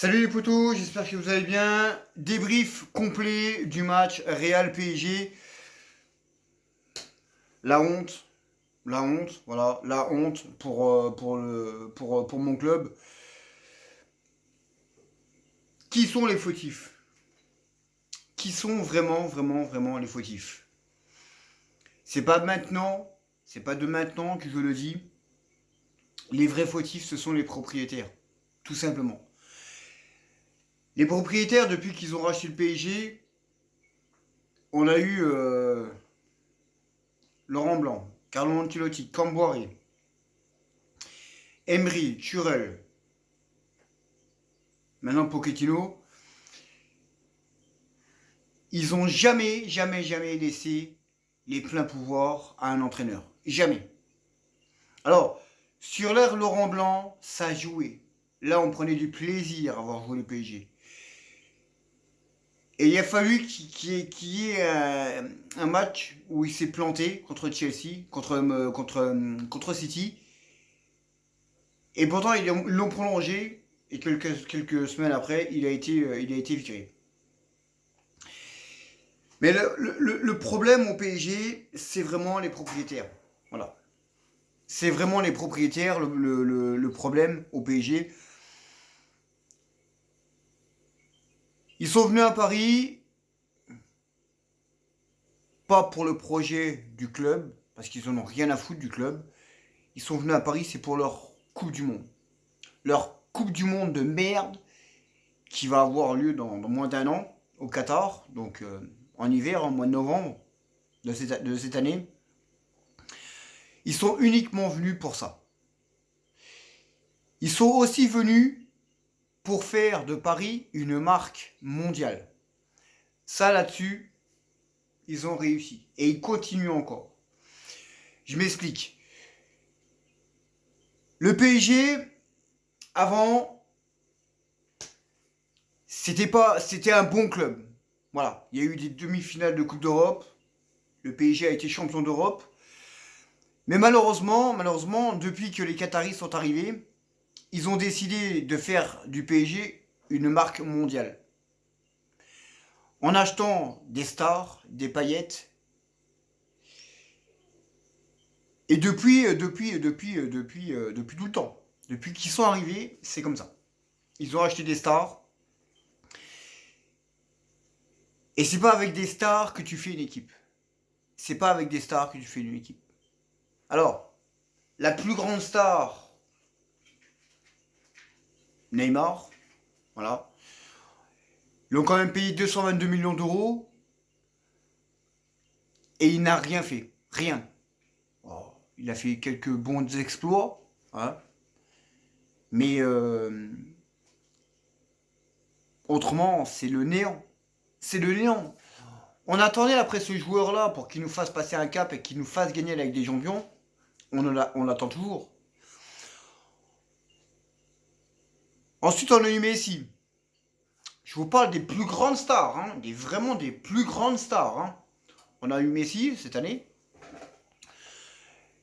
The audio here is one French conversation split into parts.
Salut les potos, j'espère que vous allez bien. Débrief complet du match Real PSG. La honte, la honte, voilà, la honte pour mon club. Qui sont les fautifs? Qui sont vraiment les fautifs? C'est pas maintenant, c'est pas de maintenant que je le dis. Les vrais fautifs, ce sont les propriétaires, tout simplement. Les propriétaires, depuis qu'ils ont racheté le PSG, on a eu Laurent Blanc, Carlo Ancelotti, Camboire, Emery, Turel, maintenant Pochettino. Ils ont jamais laissé les pleins pouvoirs à un entraîneur. Jamais. Alors, sur l'ère Laurent Blanc, ça jouait. Là, on prenait du plaisir à voir jouer le PSG. Et il a fallu qu'il y ait un match où il s'est planté contre Chelsea, contre City. Et pourtant, ils l'ont prolongé. Et quelques semaines après, il a été viré. Mais le problème au PSG, c'est vraiment les propriétaires. Voilà. C'est vraiment les propriétaires le problème au PSG. Ils sont venus à Paris, pas pour le projet du club, parce qu'ils en ont rien à foutre du club. Ils sont venus à Paris, c'est pour leur Coupe du Monde. Leur Coupe du Monde de merde qui va avoir lieu dans moins d'un an au Qatar, donc en hiver, en mois de novembre de cette année. Ils sont uniquement venus pour ça. Ils sont aussi venus pour faire de Paris une marque mondiale. Ça, là-dessus, ils ont réussi. Et ils continuent encore. Je m'explique. Le PSG, avant, c'était un bon club. Voilà. Il y a eu des demi-finales de Coupe d'Europe. Le PSG a été champion d'Europe. Mais malheureusement, depuis que les Qataris sont arrivés, ils ont décidé de faire du PSG une marque mondiale. En achetant des stars, des paillettes. Et depuis tout le temps. Depuis qu'ils sont arrivés, c'est comme ça. Ils ont acheté des stars. Et c'est pas avec des stars que tu fais une équipe. C'est pas avec des stars que tu fais une équipe. Alors, la plus grande star, Neymar, voilà. Ils ont quand même payé 222 millions d'euros. Et il n'a rien fait. Rien. Oh, il a fait quelques bons exploits. Hein. Mais autrement, c'est le néant. C'est le néant. On attendait après ce joueur-là pour qu'il nous fasse passer un cap et qu'il nous fasse gagner avec des champions. On l'attend toujours. Ensuite, on a eu Messi. Je vous parle des plus grandes stars, hein, vraiment des plus grandes stars. Hein. On a eu Messi cette année.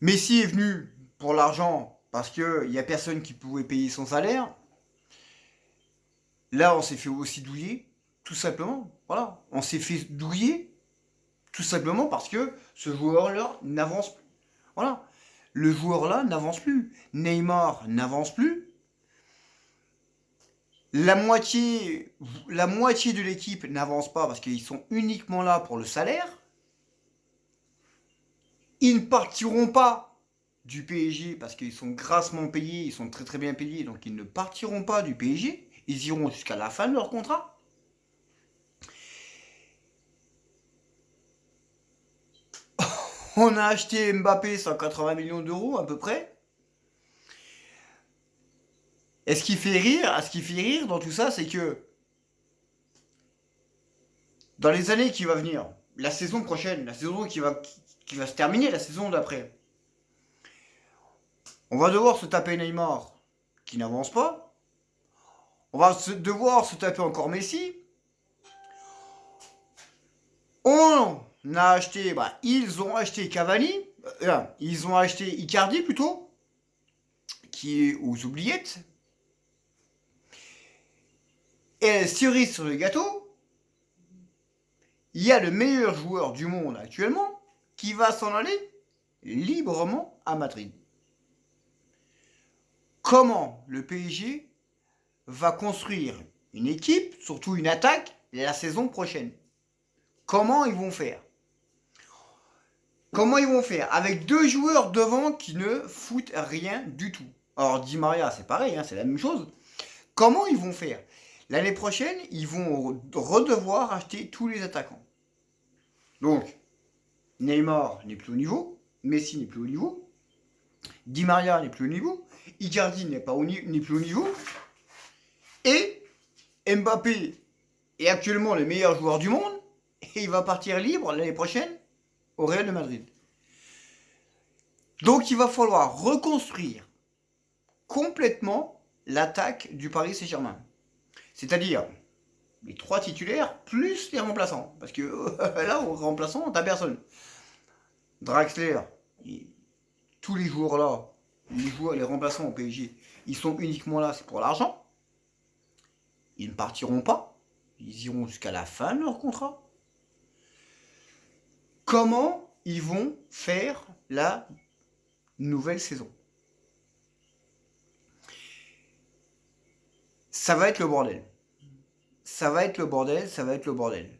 Messi est venu pour l'argent parce qu'il n'y a personne qui pouvait payer son salaire. Là, on s'est fait aussi douiller, tout simplement. Voilà, on s'est fait douiller, tout simplement parce que ce joueur-là n'avance plus. Voilà, le joueur-là n'avance plus. Neymar n'avance plus. La moitié, la moitié de l'équipe n'avance pas parce qu'ils sont uniquement là pour le salaire. Ils ne partiront pas du PSG parce qu'ils sont grassement payés, ils sont très bien payés, donc ils ne partiront pas du PSG. Ils iront jusqu'à la fin de leur contrat. On a acheté Mbappé 180 millions d'euros à peu près. Et ce qui fait rire dans tout ça, c'est que dans les années qui vont venir, la saison prochaine, la saison qui va se terminer, la saison d'après, on va devoir se taper Neymar, qui n'avance pas. On va devoir se taper encore Messi. On a acheté, ils ont acheté Cavani, ils ont acheté Icardi plutôt, qui est aux oubliettes. Et cerise sur le gâteau, il y a le meilleur joueur du monde actuellement qui va s'en aller librement à Madrid. Comment le PSG va construire une équipe, surtout une attaque, la saison prochaine? Comment ils vont faire? Comment ils vont faire? Avec deux joueurs devant qui ne foutent rien du tout. Alors Di Maria, c'est pareil, hein, c'est la même chose. Comment ils vont faire? L'année prochaine, ils vont redevoir acheter tous les attaquants. Donc, Neymar n'est plus au niveau, Messi n'est plus au niveau, Di Maria n'est plus au niveau, Icardi n'est plus au niveau, et Mbappé est actuellement le meilleur joueur du monde, et il va partir libre l'année prochaine au Real de Madrid. Donc il va falloir reconstruire complètement l'attaque du Paris Saint-Germain. C'est-à-dire les trois titulaires plus les remplaçants. Parce que là, aux remplaçants, t'as personne. Draxler, tous les joueurs là, les remplaçants au PSG, ils sont uniquement là, c'est pour l'argent. Ils ne partiront pas. Ils iront jusqu'à la fin de leur contrat. Comment ils vont faire la nouvelle saison? Ça va être le bordel. Ça va être le bordel, ça va être le bordel.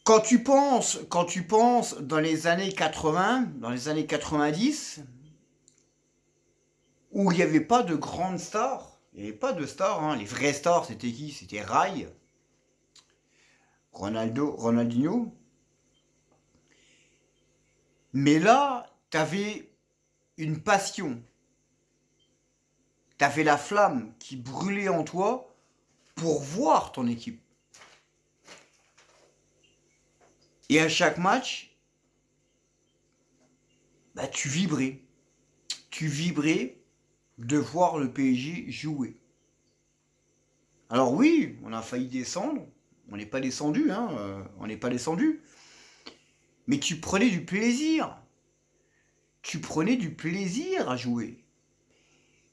Quand tu penses dans les années 80, dans les années 90, où il n'y avait pas de grandes stars, il n'y avait pas de stars, hein. Les vraies stars, c'était qui? C'était Rai, Ronaldinho. Mais là, t'avais une passion. T'avais la flamme qui brûlait en toi pour voir ton équipe. Et à chaque match, bah, tu vibrais. Tu vibrais de voir le PSG jouer. Alors oui, on a failli descendre. On n'est pas descendu, hein. On n'est pas descendu. Mais tu prenais du plaisir. Tu prenais du plaisir à jouer.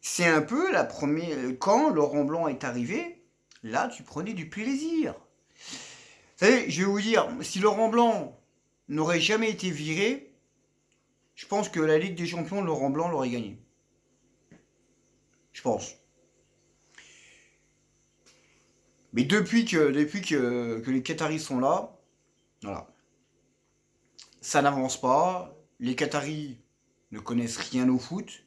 C'est un peu la première... Quand Laurent Blanc est arrivé, là, tu prenais du plaisir. Vous savez, je vais vous dire, si Laurent Blanc n'aurait jamais été viré, je pense que la Ligue des Champions, Laurent Blanc l'aurait gagné. Je pense. Mais depuis que les Qataris sont là, voilà, ça n'avance pas. Les Qataris ne connaissent rien au foot.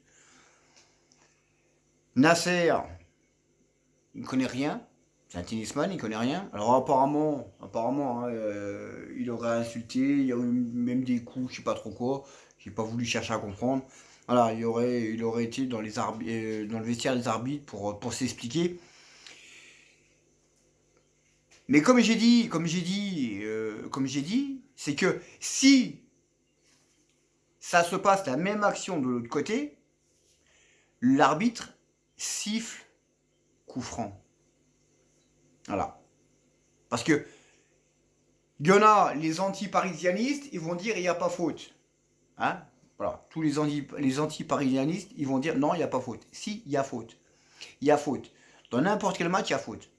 Nasser, il ne connaît rien. C'est un tennisman, il ne connaît rien. Alors apparemment hein, il aurait insulté, il y aurait eu même des coups, je sais pas trop quoi. J'ai pas voulu chercher à comprendre. Voilà, il aurait été dans le vestiaire des arbitres pour s'expliquer. Mais comme j'ai dit, c'est que si ça se passe la même action de l'autre côté, l'arbitre siffle coup franc. Voilà. Parce que il y en a, les anti-parisianistes, ils vont dire il n'y a pas faute. Hein? Voilà. Tous les anti-parisianistes, ils vont dire non, il n'y a pas faute. Si, il y a faute. Il y a faute. Dans n'importe quel match, il y a faute.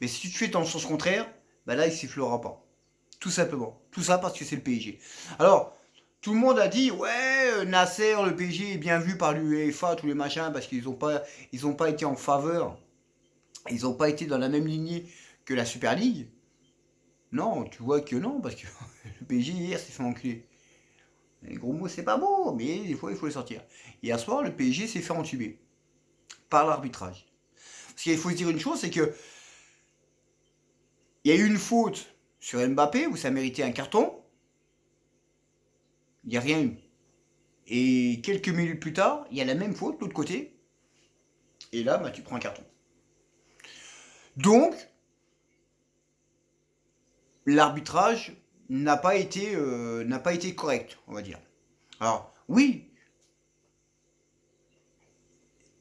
Mais si tu fais dans le sens contraire, ben là, il ne sifflera pas. Tout simplement. Tout ça parce que c'est le PSG. Alors, tout le monde a dit, ouais, Nasser, le PSG est bien vu par l'UEFA, tous les machins, parce qu'ils ont pas été en faveur. Ils n'ont pas été dans la même lignée que la Super League. Non, tu vois que non, parce que le PSG hier s'est fait enculer. Les gros mots, c'est pas beau, mais des fois, il faut les sortir. Hier soir, le PSG s'est fait entuber par l'arbitrage. Parce qu'il faut se dire une chose, c'est que il y a eu une faute sur Mbappé où ça méritait un carton. Il n'y a rien eu. Et quelques minutes plus tard, il y a la même faute de l'autre côté. Et là, bah, tu prends un carton. Donc, l'arbitrage n'a pas été correct, on va dire. Alors, oui,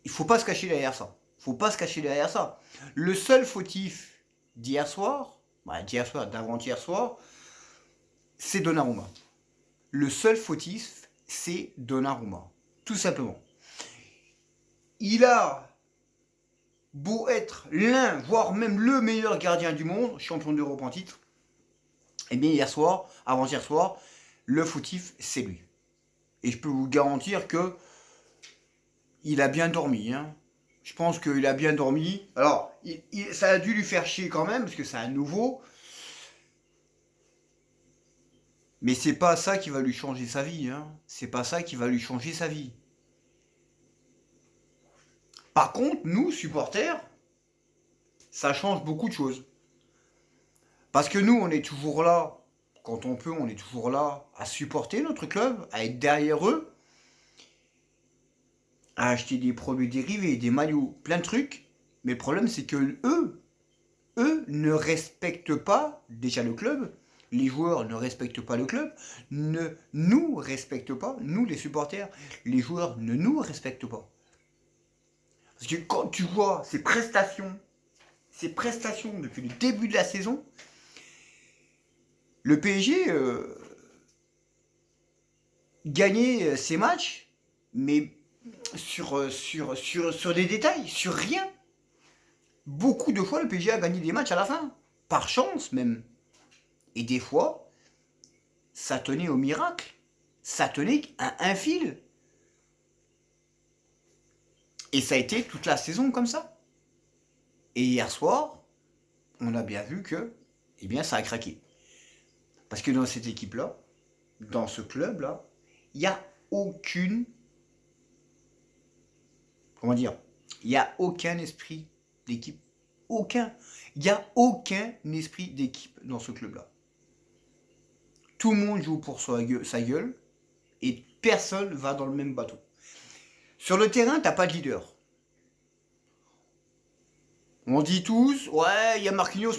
il faut pas se cacher derrière ça. Faut pas se cacher derrière ça. Le seul fautif d'avant-hier soir, c'est Donnarumma. Le seul fautif, c'est Donnarumma. Tout simplement. Il a beau être l'un, voire même le meilleur gardien du monde, champion d'Europe en titre, eh bien hier soir, avant-hier soir, le fautif, c'est lui. Et je peux vous garantir que il a bien dormi. Hein. Je pense qu'il a bien dormi. Alors, ça a dû lui faire chier quand même, parce que c'est un nouveau. Mais c'est pas ça qui va lui changer sa vie. Hein. C'est pas ça qui va lui changer sa vie. Par contre, nous, supporters, ça change beaucoup de choses. Parce que nous, on est toujours là, quand on peut, on est toujours là à supporter notre club, à être derrière eux, à acheter des produits dérivés, des maillots, plein de trucs. Mais le problème, c'est que eux ne respectent pas déjà le club. Les joueurs ne respectent pas le club, ne nous respectent pas, nous les supporters, les joueurs ne nous respectent pas. Parce que quand tu vois ces prestations depuis le début de la saison, le PSG gagnait ses matchs, mais sur des détails, sur rien. Beaucoup de fois, le PSG a gagné des matchs à la fin, par chance même. Et des fois, ça tenait au miracle, ça tenait à un fil. Et ça a été toute la saison comme ça. Et hier soir, on a bien vu que, eh bien, ça a craqué. Parce que dans cette équipe-là, dans ce club-là, il n'y a aucune, comment dire, il n'y a aucun esprit d'équipe. Aucun. Il n'y a aucun esprit d'équipe dans ce club-là. Tout le monde joue pour sa gueule et personne va dans le même bateau. Sur le terrain, t'as pas de leader. On dit tous, ouais, il y a Marquinhos.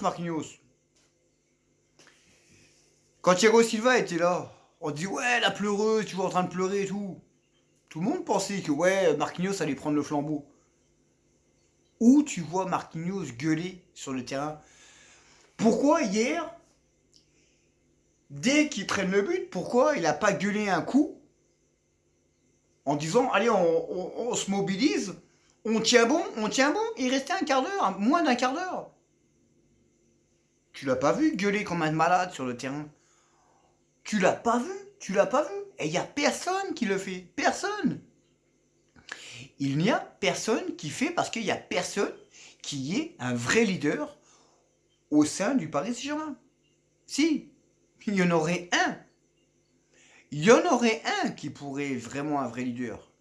Quand Thiago Silva était là, on dit, ouais, la pleureuse, tu vois, en train de pleurer et tout. Tout le monde pensait que, ouais, Marquinhos allait prendre le flambeau. Où tu vois Marquinhos gueuler sur le terrain? Pourquoi hier, dès qu'ils prennent le but, pourquoi il n'a pas gueulé un coup en disant, allez, on se mobilise, on tient bon, il restait un quart d'heure, moins d'un quart d'heure. Tu l'as pas vu gueuler comme un malade sur le terrain. Tu l'as pas vu. Et il n'y a personne qui le fait. Personne. Il n'y a personne qui fait parce qu'il n'y a personne qui est un vrai leader au sein du Paris Saint-Germain. Si, il y en aurait un. Il y en aurait un qui pourrait vraiment un vrai leader.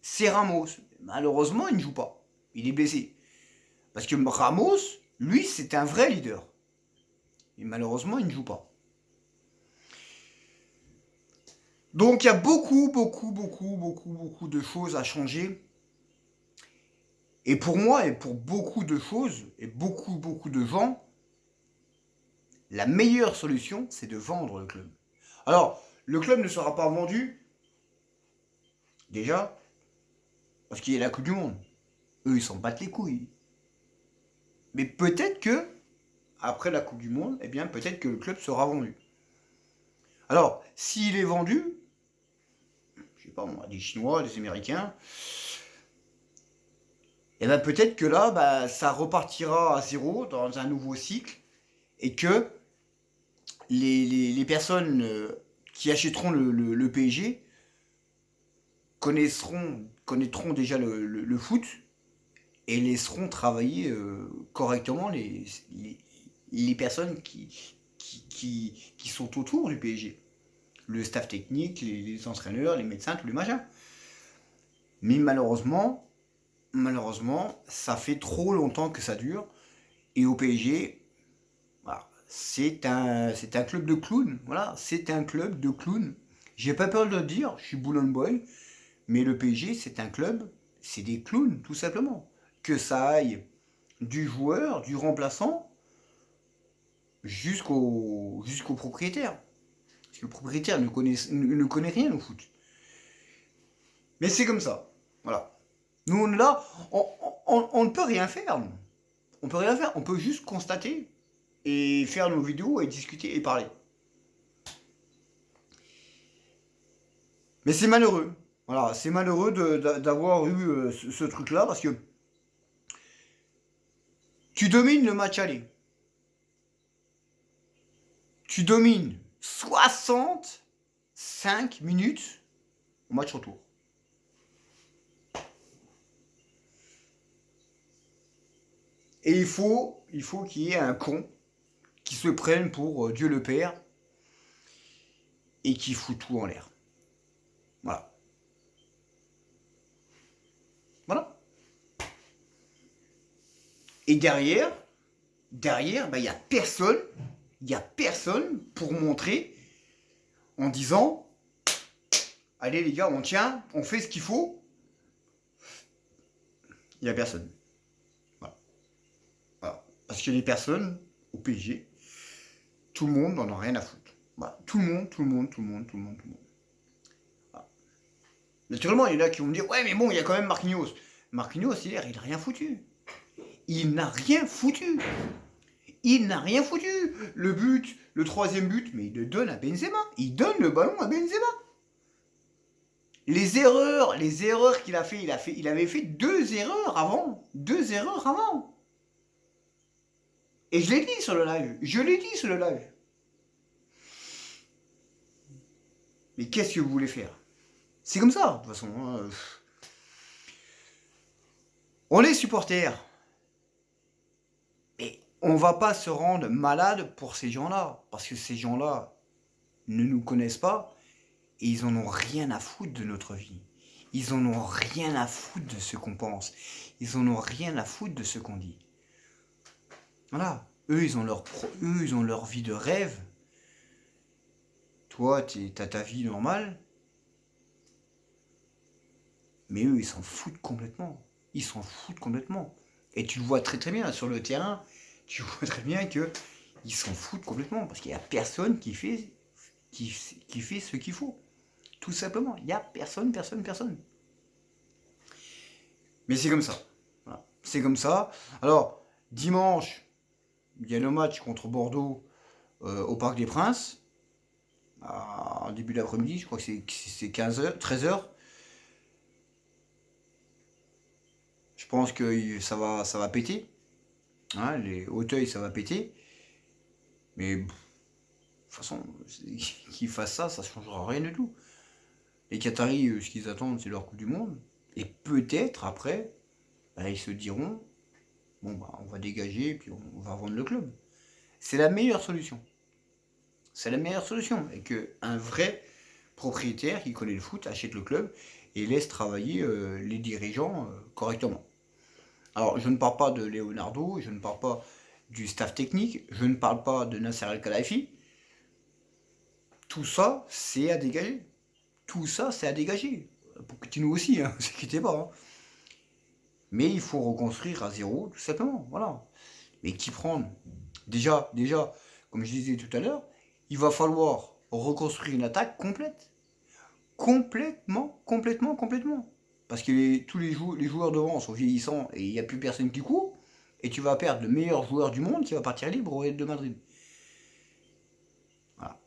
C'est Ramos. Malheureusement, il ne joue pas. Il est blessé. Parce que Ramos, lui, c'est un vrai leader. Et malheureusement, il ne joue pas. Donc il y a beaucoup de choses à changer. Et pour moi, et pour beaucoup de choses, et beaucoup de gens, la meilleure solution, c'est de vendre le club. Alors, le club ne sera pas vendu, déjà, parce qu'il y a la Coupe du Monde. Eux, ils s'en battent les couilles. Mais peut-être que, après la Coupe du Monde, eh bien, peut-être que le club sera vendu. Alors, s'il est vendu, je sais pas moi, des Chinois, des Américains, et bien peut-être que là, bah, ça repartira à zéro dans un nouveau cycle et que les personnes qui achèteront le PSG connaîtront déjà le foot et laisseront travailler correctement les personnes qui sont autour du PSG. Le staff technique, les entraîneurs, les médecins, tous les machins. Mais malheureusement, ça fait trop longtemps que ça dure. Et au PSG, voilà, c'est un club de clowns. Voilà, c'est un club de clowns. J'ai pas peur de le dire, je suis Boulogne Boy. Mais le PSG, c'est un club, c'est des clowns, tout simplement. Que ça aille du joueur, du remplaçant, jusqu'au propriétaire. Parce que le propriétaire ne connaît rien au foot. Mais c'est comme ça. Voilà. Nous, on est là, on ne peut rien faire. Nous. On peut rien faire, on peut juste constater et faire nos vidéos et discuter et parler. Mais c'est malheureux. Voilà, c'est malheureux d'avoir eu ce truc-là parce que Tu domines le match aller. Tu domines 65 minutes au match retour. Et il faut qu'il y ait un con qui se prenne pour Dieu le Père et qui fout tout en l'air. Voilà. Voilà. Et derrière, il n'y a personne, pour montrer en disant allez les gars, on tient, on fait ce qu'il faut. Il n'y a personne. Voilà. Voilà. Parce que les personnes au PSG, tout le monde n'en a rien à foutre. Voilà. Tout le monde. Voilà. Naturellement, il y en a qui vont me dire ouais, mais bon, il y a quand même Marquinhos. Marquinhos, il n'a rien foutu. Il n'a rien foutu. Le but, le troisième but, mais il le donne à Benzema. Il donne le ballon à Benzema. Les erreurs qu'il a fait, il avait fait 2 erreurs avant. Et je l'ai dit sur le live. Mais qu'est-ce que vous voulez faire? C'est comme ça, de toute façon. Hein. On est supporters. Et on va pas se rendre malade pour ces gens-là. Parce que ces gens-là ne nous connaissent pas. Et ils en ont rien à foutre de notre vie. Ils en ont rien à foutre de ce qu'on pense. Ils en ont rien à foutre de ce qu'on dit. Voilà. Eux, ils ont leur vie de rêve. Toi, t'as ta vie normale. Mais eux, ils s'en foutent complètement. Et tu le vois très très bien sur le terrain. Tu vois très bien que ils s'en foutent complètement. Parce qu'il n'y a personne qui fait ce qu'il faut. Tout simplement. Il n'y a personne. Mais c'est comme ça. Voilà. C'est comme ça. Alors, dimanche, il y a le match contre Bordeaux au Parc des Princes. En début d'après-midi, je crois que c'est 15h, 13h. Je pense que ça va péter. Hein, les Hauteuil, ça va péter. Mais de toute façon, qu'ils fassent ça ne changera rien du tout. Les Qataris, ce qu'ils attendent, c'est leur Coupe du Monde. Et peut-être après, ils se diront bon, on va dégager et puis on va vendre le club. C'est la meilleure solution. Et qu'un vrai propriétaire qui connaît le foot achète le club et laisse travailler les dirigeants correctement. Alors, je ne parle pas de Leonardo, je ne parle pas du staff technique, je ne parle pas de Nasser El-Khelaifi. Tout ça, c'est à dégager. Pour Coutinho aussi, ne vous inquiétez pas. Hein. Mais il faut reconstruire à zéro, tout simplement. Voilà. Mais qui prendre déjà, comme je disais tout à l'heure, il va falloir reconstruire une attaque complète. Complètement. Parce que tous les joueurs devant sont vieillissants et il n'y a plus personne qui court. Et tu vas perdre le meilleur joueur du monde qui va partir libre au Real de Madrid. Voilà.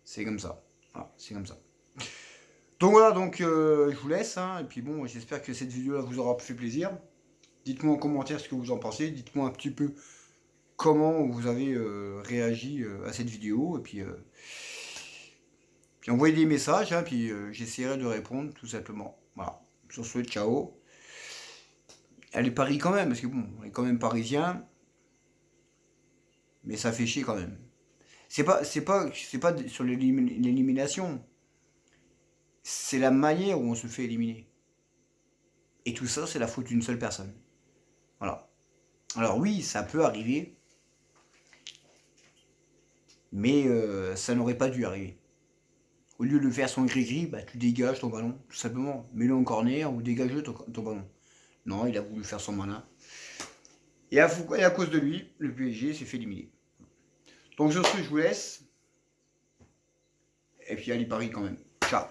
C'est comme ça. Donc voilà, je vous laisse. Hein, et puis bon, j'espère que cette vidéo-là vous aura fait plaisir. Dites-moi en commentaire ce que vous en pensez. Dites-moi un petit peu comment vous avez réagi à cette vidéo. Et puis envoyez des messages. Hein, puis j'essaierai de répondre tout simplement. Voilà. Sur ce, ciao. Elle est Paris quand même, parce que bon, on est quand même parisien. Mais ça fait chier quand même. C'est pas sur l'élimination. C'est la manière où on se fait éliminer. Et tout ça, c'est la faute d'une seule personne. Voilà. Alors oui, ça peut arriver. Mais ça n'aurait pas dû arriver. Au lieu de faire son gris-gris, tu dégages ton ballon, tout simplement. Mets-le en corner ou dégage ton ballon. Non, il a voulu faire son malin. Et à cause de lui, le PSG s'est fait éliminer. Donc sur ce, je vous laisse. Et puis allez Paris quand même. Ciao.